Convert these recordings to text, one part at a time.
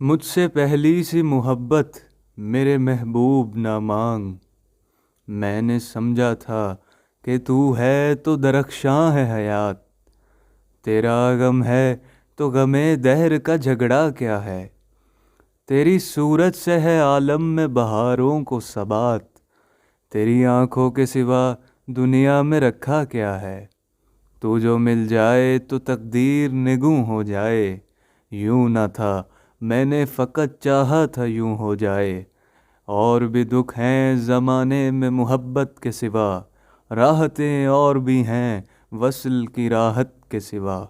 مجھ سے پہلی سی محبت میرے محبوب نہ مانگ، میں نے سمجھا تھا کہ تو ہے تو درخشاں ہے حیات، تیرا غم ہے تو غم دہر کا جھگڑا کیا ہے، تیری صورت سے ہے عالم میں بہاروں کو ثبات، تیری آنکھوں کے سوا دنیا میں رکھا کیا ہے، تو جو مل جائے تو تقدیر نگوں ہو جائے، یوں نہ تھا میں نے فقط چاہا تھا یوں ہو جائے، اور بھی دکھ ہیں زمانے میں محبت کے سوا، راحتیں اور بھی ہیں وصل کی راحت کے سوا،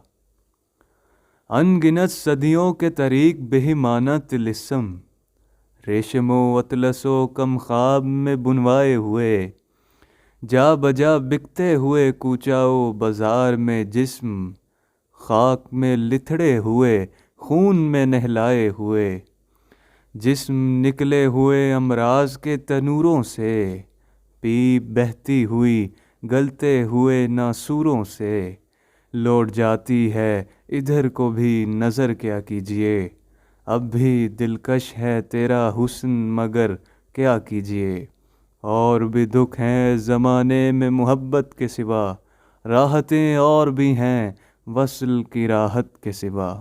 ان گنت صدیوں کے طریق بہیمانہ طلسم، ریشم و اطلس و کم خواب میں بنوائے ہوئے، جا بجا بکتے ہوئے کوچہ و بازار میں جسم، خاک میں لتھڑے ہوئے خون میں نہلائے ہوئے، جسم نکلے ہوئے امراض کے تنوروں سے، پیپ بہتی ہوئی گلتے ہوئے ناسوروں سے، لوٹ جاتی ہے ادھر کو بھی نظر کیا کیجیے، اب بھی دلکش ہے تیرا حسن مگر کیا کیجیے، اور بھی دکھ ہیں زمانے میں محبت کے سوا، راحتیں اور بھی ہیں وصل کی راحت کے سوا۔